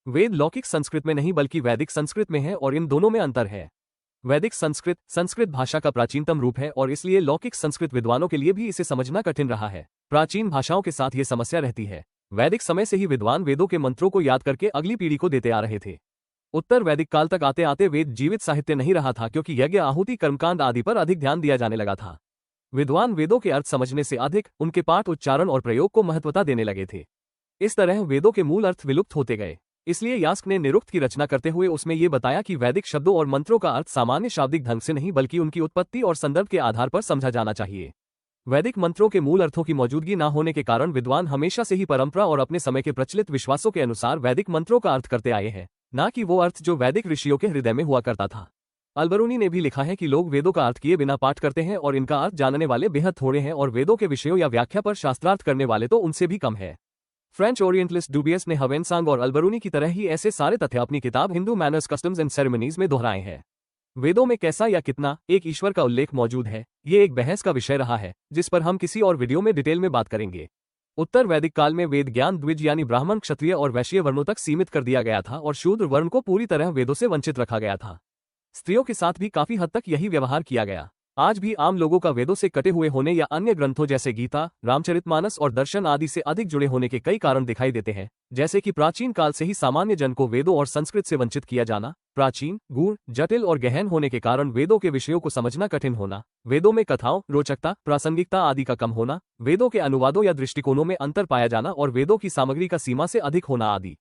वेद लौकिक संस्कृत में नहीं बल्कि वैदिक संस्कृत में है और इन दोनों में अंतर है। वैदिक संस्कृत संस्कृत भाषा का प्राचीनतम रूप है और इसलिए लौकिक संस्कृत विद्वानों के लिए भी इसे समझना कठिन रहा है। प्राचीन भाषाओं के साथ ये समस्या रहती है। वैदिक समय से ही विद्वान वेदों के मंत्रों को याद करके अगली पीढ़ी को देते आ रहे थे। उत्तर वैदिक काल तक आते आते वेद जीवित साहित्य नहीं रहा था, क्योंकि यज्ञ, आहुति, कर्मकांड आदि पर अधिक ध्यान दिया जाने लगा था। विद्वान वेदों के अर्थ समझने से अधिक उनके पाठ, उच्चारण और प्रयोग को महत्वता देने लगे थे। इस तरह वेदों के मूल अर्थ विलुप्त होते गए। इसलिए यास्क ने निरुक्त की रचना करते हुए उसमें ये बताया कि वैदिक शब्दों और मंत्रों का अर्थ सामान्य शाब्दिक ढंग से नहीं बल्कि उनकी उत्पत्ति और संदर्भ के आधार पर समझा जाना चाहिए। वैदिक मंत्रों के मूल अर्थों की मौजूदगी न होने के कारण विद्वान हमेशा से ही परंपरा और अपने समय के प्रचलित विश्वासों के अनुसार वैदिक मंत्रों का अर्थ करते आए हैं, न कि वो अर्थ जो वैदिक ऋषियों के हृदय में हुआ करता था। अलबरूनी ने भी लिखा है कि लोग वेदों का अर्थ किए बिना पाठ करते हैं और इनका अर्थ जानने वाले बेहद थोड़े हैं और वेदों के विषयों या व्याख्या पर शास्त्रार्थ करने वाले तो उनसे भी कम है। फ्रेंच ओरिएंटलिस्ट डुबियस ने हवेनसांग और अलबरूनी की तरह ही ऐसे सारे तथ्य अपनी किताब Hindu manners, customs and ceremonies में दोहराए हैं। वेदों में कैसा या कितना एक ईश्वर का उल्लेख मौजूद है, ये एक बहस का विषय रहा है, जिस पर हम किसी और वीडियो में डिटेल में बात करेंगे। उत्तर वैदिक काल में वेद ज्ञान द्विज यानी ब्राह्मण, क्षत्रिय और वैश्य वर्णों तक सीमित कर दिया गया था और शूद्र वर्ण को पूरी तरह वेदों से वंचित रखा गया था। स्त्रियों के साथ भी काफी हद तक यही व्यवहार किया गया। आज भी आम लोगों का वेदों से कटे हुए होने या अन्य ग्रंथों जैसे गीता, रामचरितमानस और दर्शन आदि से अधिक जुड़े होने के कई कारण दिखाई देते हैं, जैसे कि प्राचीन काल से ही सामान्य जन को वेदों और संस्कृत से वंचित किया जाना, प्राचीन, गूढ़, जटिल और गहन होने के कारण वेदों के विषयों को समझना कठिन होना, वेदों में कथाओं, रोचकता, प्रासंगिकता आदि का कम होना, वेदों के अनुवादों या दृष्टिकोणों में अंतर पाया जाना और वेदों की सामग्री का सीमा से अधिक होना आदि।